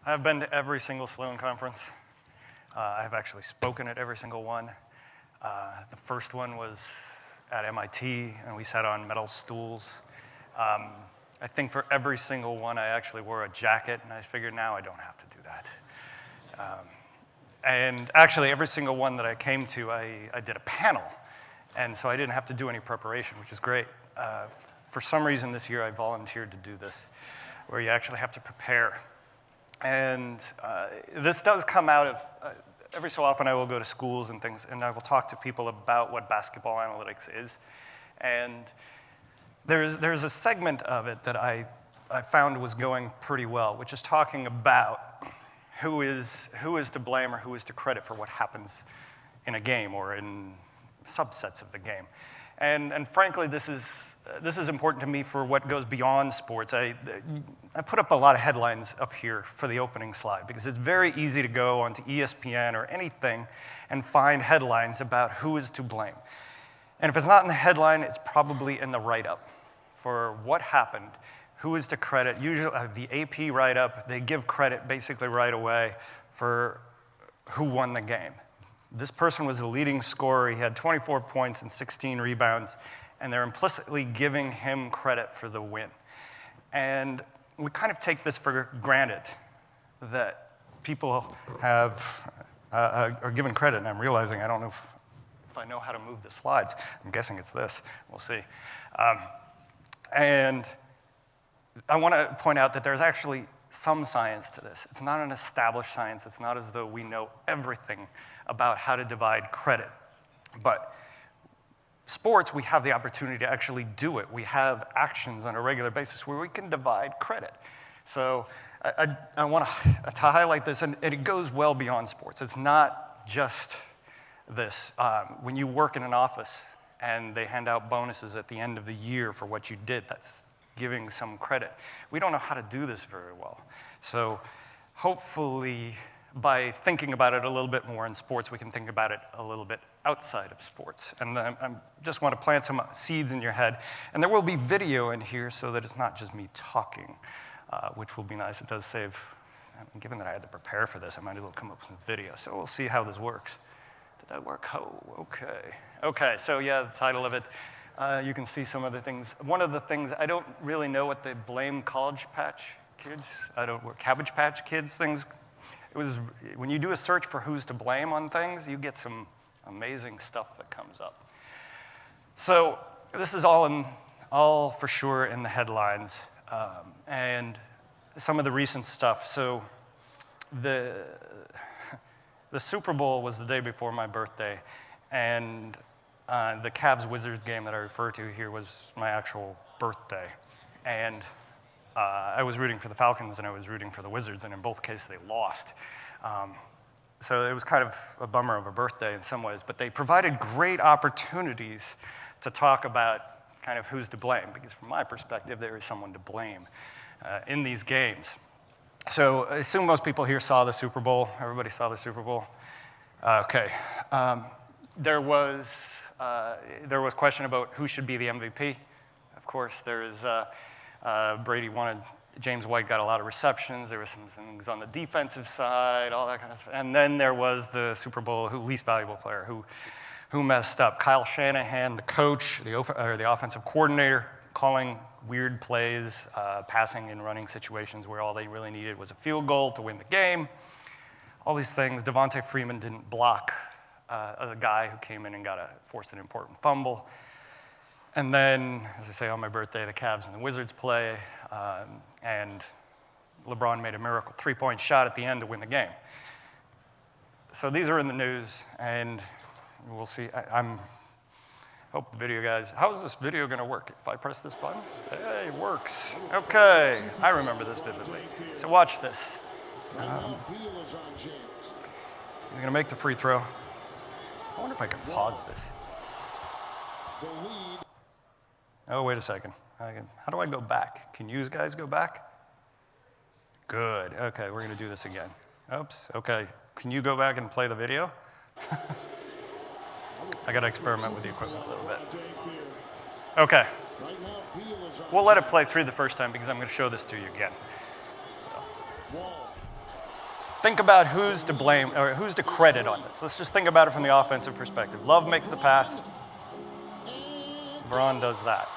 I've been to every single Sloan conference. I've actually spoken at every single one. The first one was at MIT, and we sat on metal stools. I think for every single one, I actually wore a jacket, and I figured now I don't have to do that. And actually, every single one that I came to, I did a panel, and so I didn't have to do any preparation, which is great. For some reason this year, I volunteered to do this, where you actually have to prepare. And this does come out of, every so often I will go to schools and things, and I will talk to people about what basketball analytics is. And there's a segment of it that I found was going pretty well, which is talking about who is to blame or who is to credit for what happens in a game or in subsets of the game. And frankly, this is important to me for what goes beyond sports. I put up a lot of headlines up here for the opening slide because it's very easy to go onto ESPN or anything and find headlines about who is to blame. And if it's not in the headline, it's probably in the write-up for what happened, who is to credit. Usually the AP write-up, they give credit basically right away for who won the game. This person was the leading scorer. He had 24 points and 16 rebounds, and they're implicitly giving him credit for the win. And we kind of take this for granted that people are given credit, and I'm realizing I don't know if I know how to move the slides. I'm guessing it's this. We'll see. And I want to point out that there's actually some science to this. It's not an established science. It's not as though we know everything about how to divide credit. But sports, we have the opportunity to actually do it. We have actions on a regular basis where we can divide credit. So I want to highlight this, and it goes well beyond sports. It's not just this. When you work in an office and they hand out bonuses at the end of the year for what you did, that's giving some credit. We don't know how to do this very well. So hopefully, by thinking about it a little bit more in sports, we can think about it a little bit outside of sports. And I just want to plant some seeds in your head. And there will be video in here so that it's not just me talking, which will be nice. It does save, given that I had to prepare for this, I might as well come up with some video. So we'll see how this works. Did that work? Oh, okay. Okay, so yeah, the title of it. You can see some of the things. One of the things, I don't really know what they blame College Patch Kids, Cabbage Patch Kids things. It was, when you do a search for who's to blame on things, you get some amazing stuff that comes up. So this is all for sure in the headlines, and some of the recent stuff. So the Super Bowl was the day before my birthday, and the Cavs-Wizards game that I refer to here was my actual birthday. And I was rooting for the Falcons and I was rooting for the Wizards, and in both cases they lost. So it was kind of a bummer of a birthday in some ways, but they provided great opportunities to talk about kind of who's to blame, because from my perspective, there is someone to blame in these games. So I assume most people here saw the Super Bowl. Everybody saw the Super Bowl? Okay. There was question about who should be the MVP. Of course, Brady wanted, James White got a lot of receptions. There were some things on the defensive side, all that kind of stuff. And then there was the Super Bowl least valuable player who messed up. Kyle Shanahan, the coach, the offensive coordinator, calling weird plays, passing and running situations where all they really needed was a field goal to win the game. All these things. Devontae Freeman didn't block a guy who came in and forced an important fumble. And then, as I say, on my birthday, the Cavs and the Wizards play, and LeBron made a miracle three-point shot at the end to win the game. So these are in the news, and we'll see. Hope the video guys, how is this video going to work? If I press this button? Hey, it works. Okay, I remember this vividly. So watch this. He's going to make the free throw. I wonder if I can pause this. Oh, wait a second. How do I go back? Can you guys go back? Good. Okay, we're going to do this again. Oops. Okay. Can you go back and play the video? I got to experiment with the equipment a little bit. Okay. We'll let it play through the first time because I'm going to show this to you again. So. Think about who's to blame, or who's to credit on this. Let's just think about it from the offensive perspective. Love makes the pass. LeBron does that.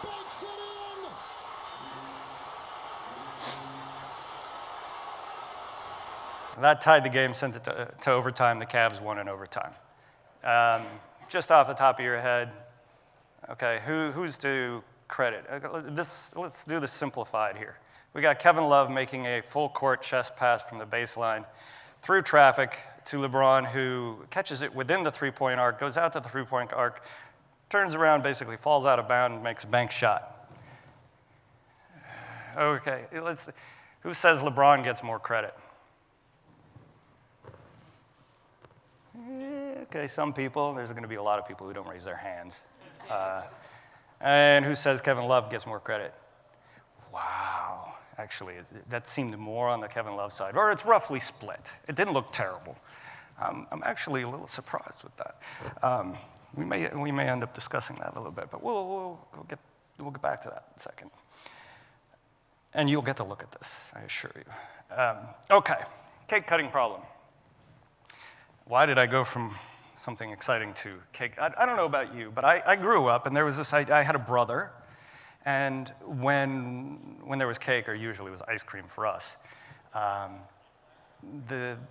That tied the game, sent it to overtime. The Cavs won in overtime. Just off the top of your head, okay, who's to credit? Let's do this simplified here. We got Kevin Love making a full court chest pass from the baseline through traffic to LeBron, who catches it within the three-point arc, goes out to the three-point arc, turns around, basically falls out of bounds, and makes a bank shot. Okay, who says LeBron gets more credit? Okay, some people. There's going to be a lot of people who don't raise their hands. And who says Kevin Love gets more credit? Wow. Actually, that seemed more on the Kevin Love side, or it's roughly split. It didn't look terrible. I'm actually a little surprised with that. We may end up discussing that a little bit, but we'll get back to that in a second. And you'll get to look at this, I assure you. Okay, cake cutting problem. Why did I go from something exciting to cake? I don't know about you, but I grew up, and there was this. I had a brother. And when there was cake, or usually it was ice cream for us,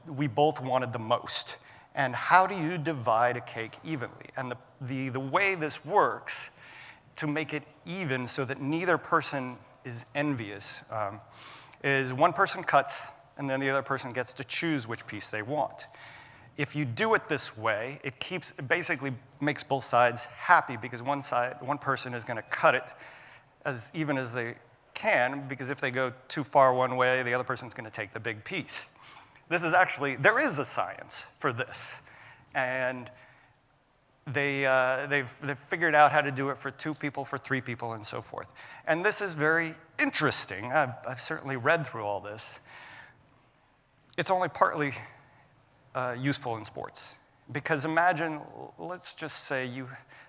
we both wanted the most. And how do you divide a cake evenly? And the way this works to make it even so that neither person is envious is one person cuts, and then the other person gets to choose which piece they want. If you do it this way, it basically makes both sides happy, because one person is going to cut it as even as they can, because if they go too far one way, the other person's going to take the big piece. This is actually, there is a science for this, and they've figured out how to do it for 2 people, for 3 people, and so forth. And this is very interesting. I've certainly read through all this. It's only partly useful in sports, because imagine, let's just say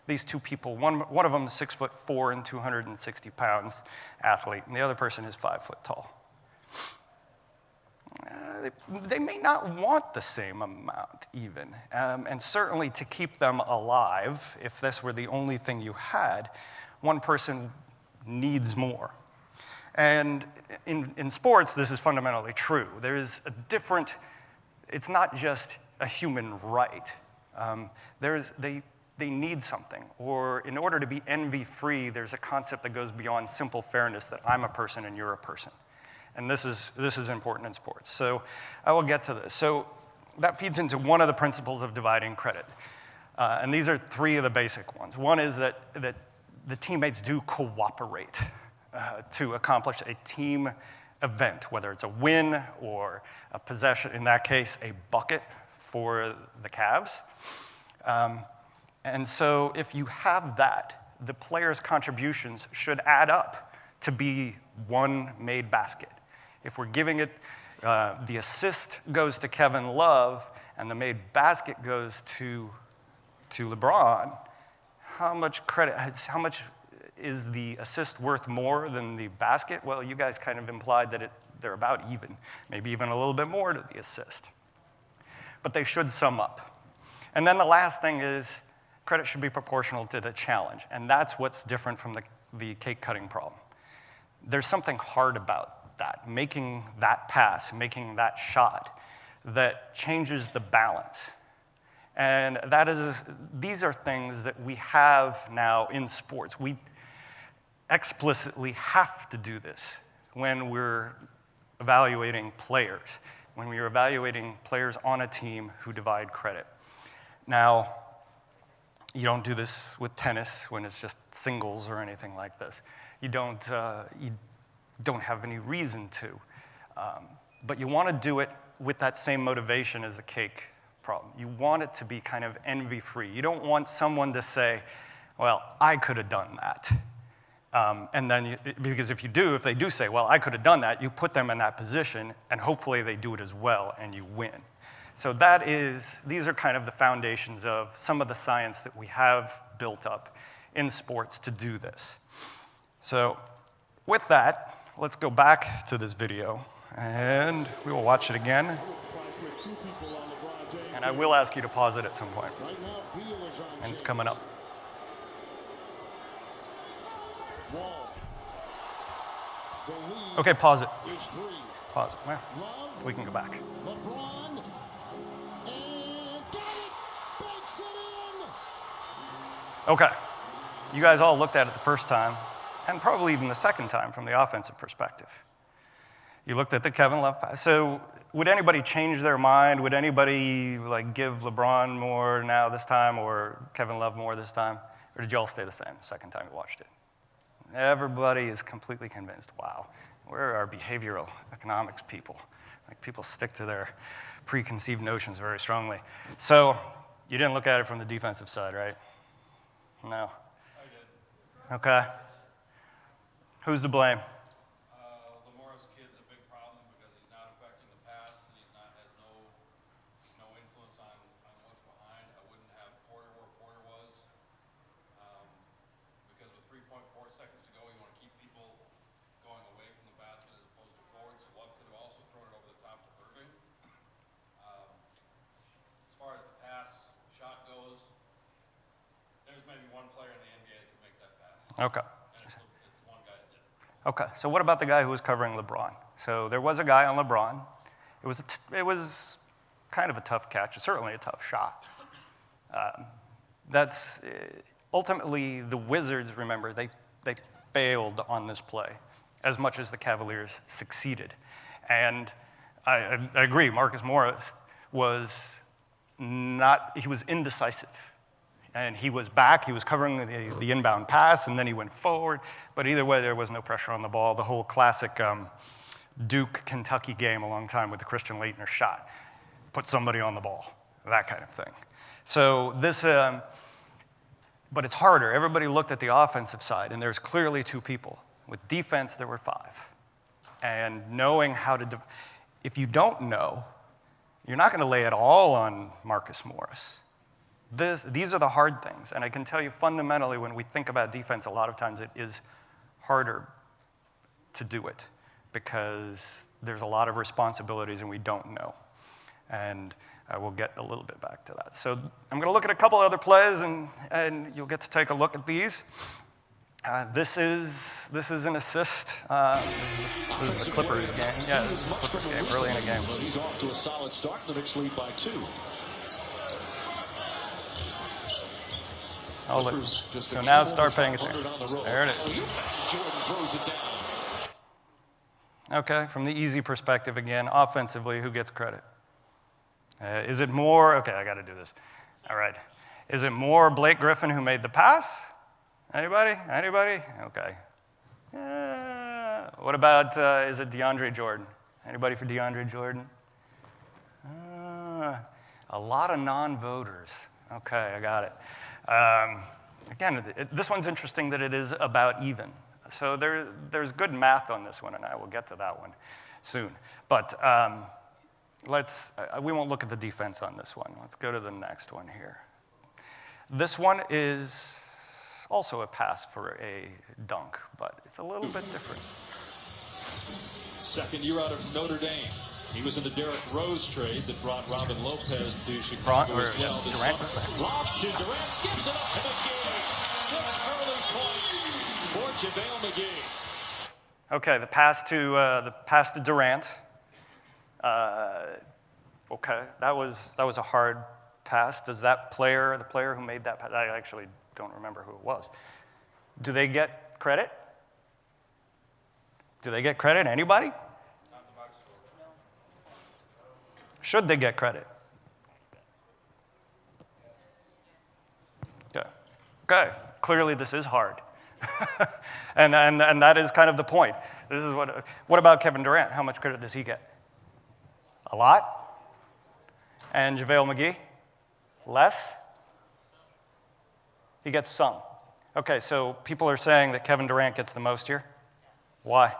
these 2 people, one of them is 6'4" and 260 pounds athlete, and the other person is 5 foot tall. They may not want the same amount even, and certainly to keep them alive, if this were the only thing you had, one person needs more. And in sports, this is fundamentally true. There is a different, it's not just a human right. They need something, or in order to be envy-free, there's a concept that goes beyond simple fairness, that I'm a person and you're a person. And this is important in sports. So I will get to this. So that feeds into one of the principles of dividing credit. And these are 3 of the basic ones. One is that the teammates do cooperate to accomplish a team event, whether it's a win or a possession, in that case, a bucket for the Cavs. And so if you have that, the players' contributions should add up to be one made basket. If we're giving it, the assist goes to Kevin Love and the made basket goes to LeBron, how much is the assist worth more than the basket? Well, you guys kind of implied that they're about even, maybe even a little bit more to the assist. But they should sum up. And then the last thing is, credit should be proportional to the challenge, and that's what's different from the cake cutting problem. There's something hard about that, making that pass, making that shot, that changes the balance. And these are things that we have now in sports. We explicitly have to do this when we're evaluating players, when we're evaluating players on a team who divide credit. Now, you don't do this with tennis when it's just singles or anything like this. You don't have any reason to. But you want to do it with that same motivation as the cake problem. You want it to be kind of envy-free. You don't want someone to say, well, I could have done that. And then, because if they do say, well, I could have done that, you put them in that position, and hopefully they do it as well, and you win. So these are kind of the foundations of some of the science that we have built up in sports to do this. So with that, let's go back to this video, and we will watch it again. And I will ask you to pause it at some point. And it's coming up. Okay, pause it. Pause it. Well, we can go back. Okay. You guys all looked at it the first time, and probably even the second time from the offensive perspective. You looked at the Kevin Love pass. So would anybody change their mind? Would anybody give LeBron more now this time or Kevin Love more this time? Or did you all stay the same the second time you watched it? Everybody is completely convinced, wow, we're our behavioral economics people. People stick to their preconceived notions very strongly. So you didn't look at it from the defensive side, right? No. I did. Okay. Who's to blame? Lamora's kid's a big problem because he's not affecting the pass and he's no influence on what's behind. I wouldn't have Porter where Porter was because with 3.4 seconds to go, you want to keep people going away from the basket as opposed to forward. So Love could have also thrown it over the top to Irving. As far as the pass shot goes, there's maybe one player in the NBA that could make that pass. Okay. It's one guy that did. Okay, so what about the guy who was covering LeBron? So there was a guy on LeBron. It was kind of a tough catch, certainly a tough shot. That's ultimately the Wizards, remember, they failed on this play as much as the Cavaliers succeeded. And I agree, Marcus Morris was indecisive. And he was back, he was covering the inbound pass, and then he went forward. But either way, there was no pressure on the ball. The whole classic Duke-Kentucky game a long time with the Christian Laettner shot. Put somebody on the ball, that kind of thing. So this, but it's harder. Everybody looked at the offensive side, and there's clearly two people. With defense, there were five. And knowing how to, if you don't know, you're not going to lay it all on Marcus Morris. These are the hard things, and I can tell you fundamentally when we think about defense, a lot of times it is harder to do it because there's a lot of responsibilities and we don't know. And we'll get a little bit back to that. So I'm going to look at a couple other plays, and you'll get to take a look at these. This is an assist. This is the Clippers game. Yeah, this is the Clippers game, early in the game. He's off to a solid start. The Knicks lead by 2. So now start paying attention. There it is. Okay, from the easy perspective again, offensively, who gets credit? Is it more, okay, I got to do this. All right. Is it more Blake Griffin who made the pass? Anybody? Okay. What about, is it DeAndre Jordan? Anybody for DeAndre Jordan? A lot of non-voters. Okay, I got it. Again, this one's interesting that it is about even. So there's good math on this one, and I will get to that one soon. But we won't look at the defense on this one. Let's go to the next one here. This one is also a pass for a dunk, but it's a little bit different. Second year out of Notre Dame. He was in the Derrick Rose trade that brought Robin Lopez to Chicago as well this summer. Lob to Durant, gives it up to McGee. 6 early points for JaVale McGee. Okay, the pass to Durant. Okay, that was a hard pass. Does the player who made that pass, I actually don't remember who it was. Do they get credit? Anybody? Should they get credit? Yeah. Okay. Clearly, this is hard, and that is kind of the point. This is what about Kevin Durant? How much credit does he get? A lot. And JaVale McGee? Less. He gets some. Okay. So people are saying that Kevin Durant gets the most here. Why?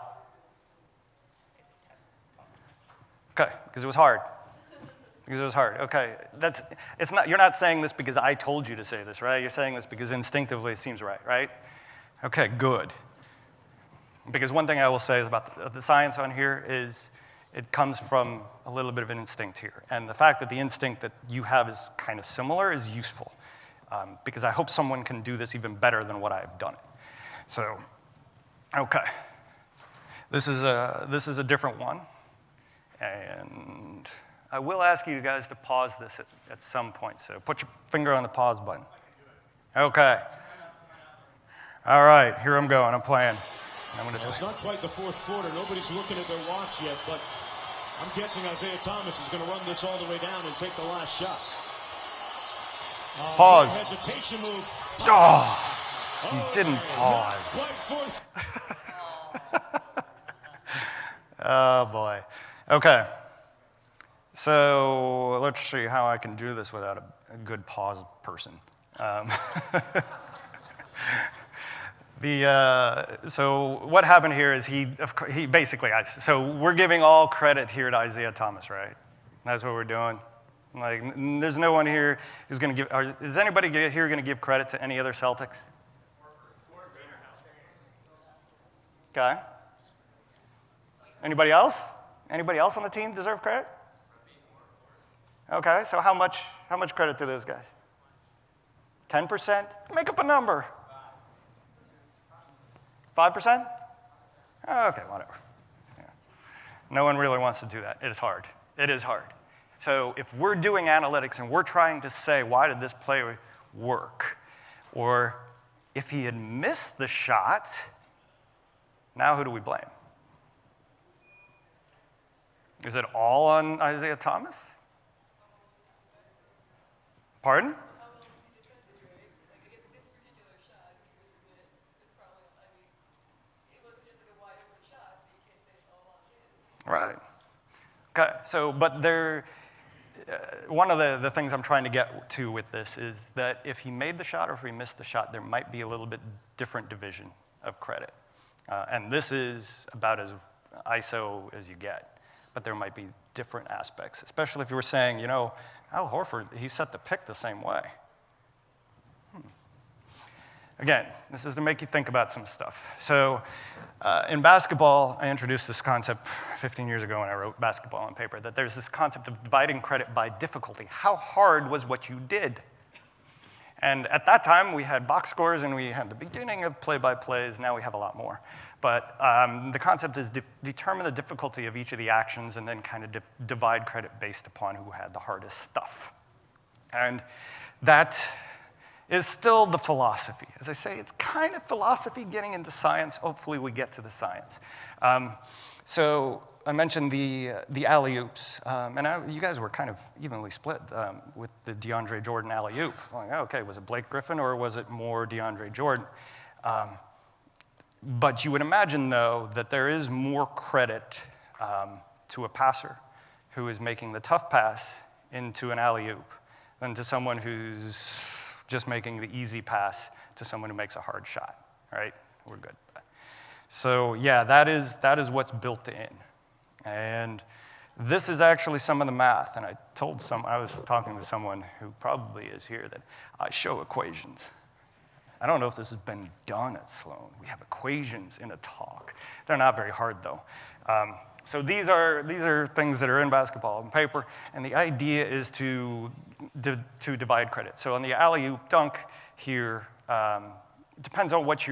Okay, because it was hard. Okay, you're not saying this because I told you to say this, right? You're saying this because instinctively it seems right? Okay, good. Because one thing I will say is about the science on here is It comes from a little bit of an instinct here. And the fact that the instinct that you have is kind of similar is useful, because I hope someone can do this even better than what I've done it. So, okay. This is a different one. And I will ask you guys to pause this at some point. So put your finger on the pause button. Okay. All right, here I'm going. I'm playing. It's not quite the fourth quarter. Nobody's looking at their watch yet, but I'm guessing Isaiah Thomas is going to run this all the way down and take the last shot. Pause. Hesitation move. Oh, you didn't pause. Oh, boy. Okay. So let's see how I can do this without a good pause person. So what happened here is he basically, so we're giving all credit here to Isaiah Thomas, right? That's what we're doing. Like, there's no one here who's going to give, is anybody here going to give credit to any other Celtics? Okay. Anybody else? Anybody else on the team deserve credit? Okay, so how much credit to those guys? 10%? Make up a number. 5%? Okay, whatever. Yeah. No one really wants to do that. It is hard. It is hard. So if we're doing analytics and we're trying to say, why did this play work? Or if he had missed the shot, now who do we blame? Is it all on Isaiah Thomas? Pardon? Right. Okay, so, but one of the things I'm trying to get to with this is that if he made the shot or if he missed the shot, there might be a little bit different division of credit. And this is about as ISO as you get, but there might be different aspects, especially if you were saying, you know, Al Horford, he set the pick the same way. Again, this is to make you think about some stuff. So in basketball, I introduced this concept 15 years ago when I wrote basketball on paper, that there's this concept of dividing credit by difficulty. How hard was what you did? And at that time, we had box scores and we had the beginning of play-by-plays. Now we have a lot more. But the concept is determine the difficulty of each of the actions and then kind of divide credit based upon who had the hardest stuff. And that is still the philosophy. As I say, it's kind of philosophy getting into science. Hopefully we get to the science. So I mentioned the alley-oops. And you guys were kind of evenly split with the DeAndre Jordan alley-oop. Like, okay, was it Blake Griffin or was it more DeAndre Jordan? But you would imagine, though, that there is more credit to a passer who is making the tough pass into an alley-oop than to someone who's just making the easy pass to someone who makes a hard shot, right? We're good. So yeah, that is what's built in. And this is actually some of the math. And I was talking to someone who probably is here that I show equations. I don't know if this has been done at Sloan. We have equations in a talk. They're not very hard though. So these are things that are in basketball and paper, and the idea is to divide credit. So on the alley-oop dunk here, it depends on what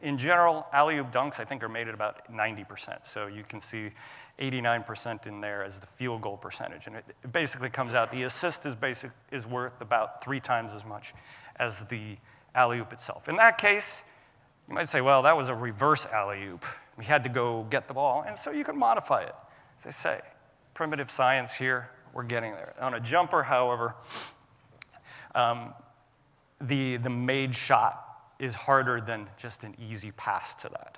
in general, alley-oop dunks I think are made at about 90%. So you can see 89% in there as the field goal percentage. And it basically comes out, the assist is worth about 3 times as much as the alley-oop itself. In that case, you might say, well, that was a reverse alley-oop. We had to go get the ball, and so you can modify it. As I say, primitive science here, we're getting there. On a jumper, however, the made shot is harder than just an easy pass to that.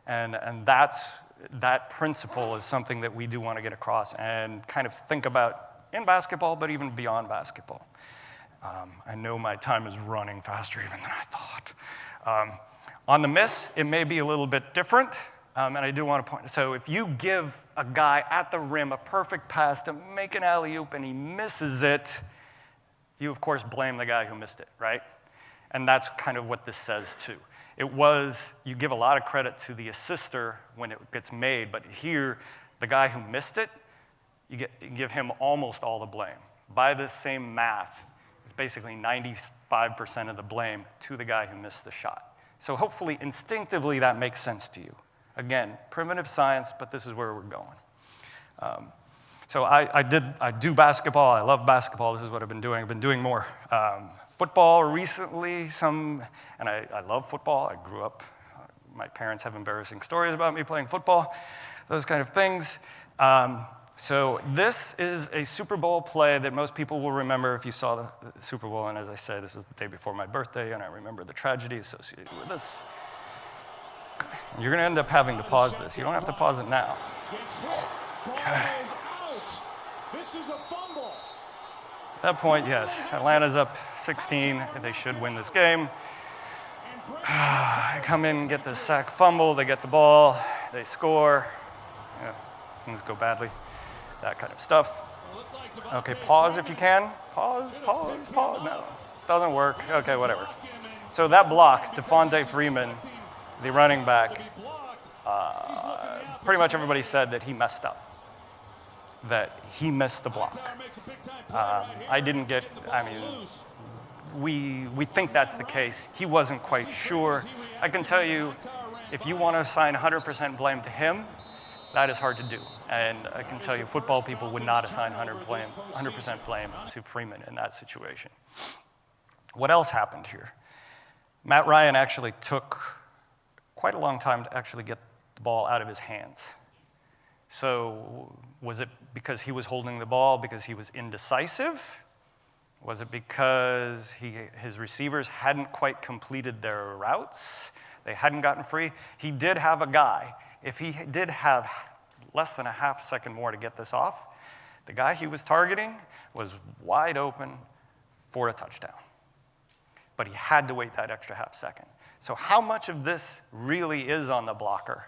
And that principle is something that we do want to get across and kind of think about in basketball, but even beyond basketball. I know my time is running faster even than I thought. On the miss, it may be a little bit different, and I do want to point. So if you give a guy at the rim a perfect pass to make an alley-oop and he misses it, you of course blame the guy who missed it, right? And that's kind of what this says too. You give a lot of credit to the assister when it gets made, but here The guy who missed it, you give him almost all the blame. By this same math, it's basically 95% of the blame to the guy who missed the shot. So hopefully, instinctively, that makes sense to you. Again, primitive science, but this is where we're going. So I do basketball. I love basketball. This is what I've been doing. I've been doing more football recently. And I love football. I grew up. My parents have embarrassing stories about me playing football, those kind of things. So this is a Super Bowl play that most people will remember if you saw the Super Bowl. And as I say, this was the day before my birthday, and I remember the tragedy associated with this. You're going to end up having to pause this. You don't have to pause it now. Okay. This is a fumble. At that point, yes, Atlanta's up 16. They should win this game. I come in, get the sack fumble. They get the ball. They score. Yeah, things go badly. That kind of stuff. Okay, pause if you can. Pause. No, doesn't work. Okay, whatever. So that block, Devontae Freeman, the running back, pretty much everybody said that he messed up, that he missed the block. We think that's the case. He wasn't quite sure. I can tell you, if you want to assign 100% blame to him, that is hard to do. And I can tell you, football people would not assign 100% blame to Freeman in that situation. What else happened here? Matt Ryan actually took quite a long time to actually get the ball out of his hands. So was it because he was holding the ball because he was indecisive? Was it because his receivers hadn't quite completed their routes? They hadn't gotten free? He did have a guy. If he did have less than a half second more to get this off, the guy he was targeting was wide open for a touchdown. But he had to wait that extra half second. So how much of this really is on the blocker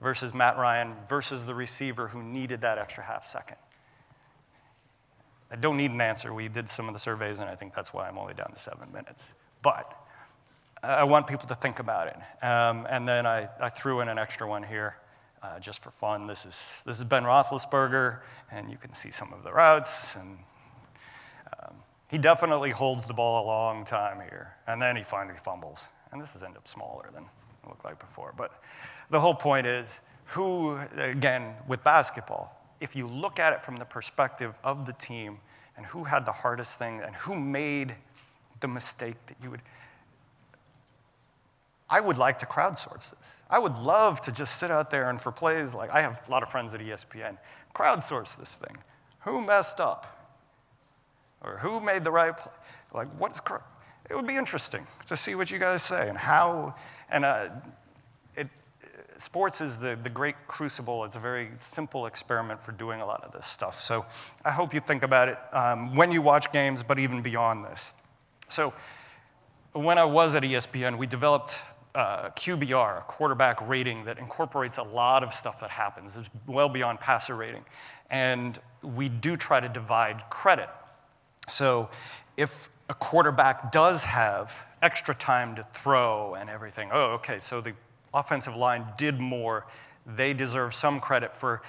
versus Matt Ryan versus the receiver who needed that extra half second? I don't need an answer. We did some of the surveys, and I think that's why I'm only down to 7 minutes. But I want people to think about it. And then I threw in an extra one here just for fun. This is Ben Roethlisberger, and you can see some of the routes. And he definitely holds the ball a long time here. And then he finally fumbles. And this has ended up smaller than it looked like before. But the whole point is, again, with basketball, if you look at it from the perspective of the team and who had the hardest thing and who made the mistake that you would, I would like to crowdsource this. I would love to just sit out there and for plays, like I have a lot of friends at ESPN, crowdsource this thing. Who messed up? Or who made the right play? Like, it would be interesting to see what you guys say and how, and sports is the great crucible. It's a very simple experiment for doing a lot of this stuff. So I hope you think about it when you watch games, but even beyond this. So when I was at ESPN, we developed QBR, a quarterback rating that incorporates a lot of stuff that happens. It's well beyond passer rating. And we do try to divide credit. So if a quarterback does have extra time to throw and everything, so the offensive line did more, they deserve some credit for,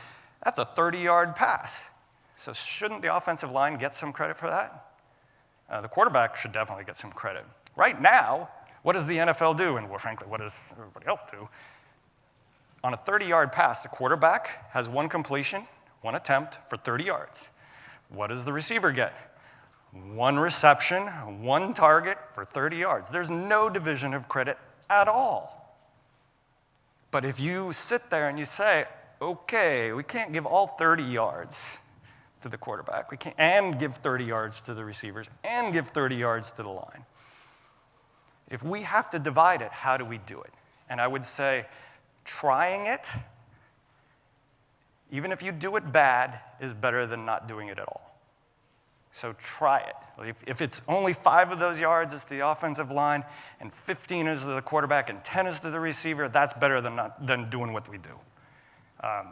that's a 30-yard pass. So shouldn't the offensive line get some credit for that? The quarterback should definitely get some credit. Right now, what does the NFL do? And well, frankly, what does everybody else do? On a 30-yard pass, the quarterback has one completion, one attempt for 30 yards. What does the receiver get? One reception, one target for 30 yards. There's no division of credit at all. But if you sit there and you say, okay, we can't give all 30 yards to the quarterback, we can't, and give 30 yards to the receivers, and give 30 yards to the line. If we have to divide it, how do we do it? And I would say trying it, even if you do it bad, is better than not doing it at all. So try it. If it's only 5 of those yards is the offensive line, and 15 is to the quarterback, and 10 is to the receiver, that's better than doing what we do.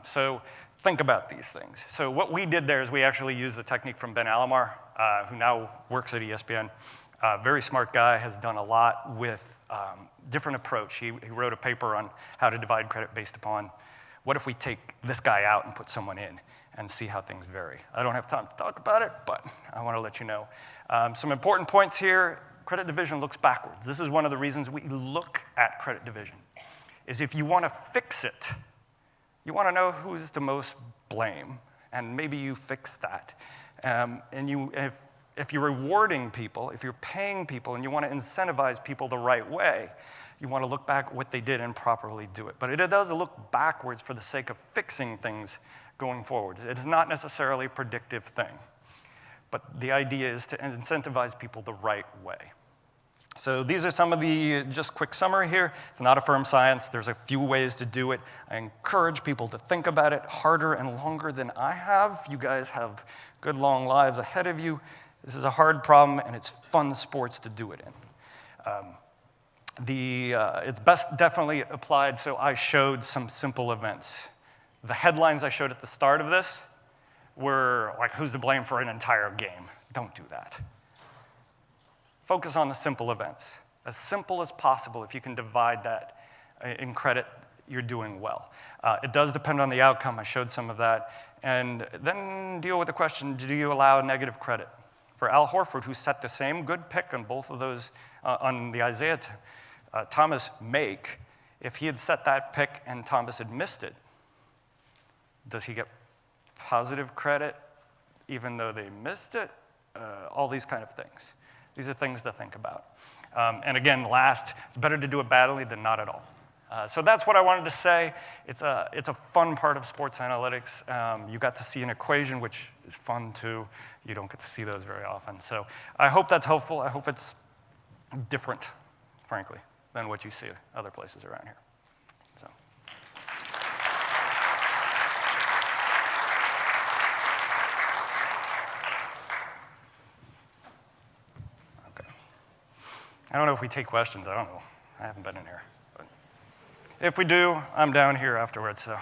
So think about these things. So what we did there is we actually used the technique from Ben Alamar, who now works at ESPN. Very smart guy, has done a lot with different approach. He wrote a paper on how to divide credit based upon What if we take this guy out and put someone in and see how things vary? I don't have time to talk about it, but I want to let you know. Some important points here. Credit division looks backwards. This is one of the reasons we look at credit division, is if you want to fix it, you want to know who's the most blame, and maybe you fix that. If you're rewarding people, if you're paying people, and you want to incentivize people the right way, you want to look back at what they did and properly do it. But it does look backwards for the sake of fixing things going forward. It is not necessarily a predictive thing. But the idea is to incentivize people the right way. So these are some of the just quick summary here. It's not a firm science. There's a few ways to do it. I encourage people to think about it harder and longer than I have. You guys have good long lives ahead of you. This is a hard problem, and it's fun sports to do it in. It's best definitely applied, so I showed some simple events. The headlines I showed at the start of this were like, who's to blame for an entire game? Don't do that. Focus on the simple events. As simple as possible. If you can divide that in credit, you're doing well. It does depend on the outcome. I showed some of that. And then deal with the question, do you allow negative credit? For Al Horford, who set the same good pick on both of those, on the Isaiah Thomas make, if he had set that pick and Thomas had missed it, does he get positive credit even though they missed it? All these kind of things. These are things to think about. And again, last, it's better to do it badly than not at all. So that's what I wanted to say. It's a fun part of sports analytics. You got to see an equation, which is fun too. You don't get to see those very often. So I hope that's helpful. I hope it's different, frankly, than what you see other places around here. So. Okay. I don't know if we take questions. I don't know. I haven't been in here. But if we do, I'm down here afterwards, so.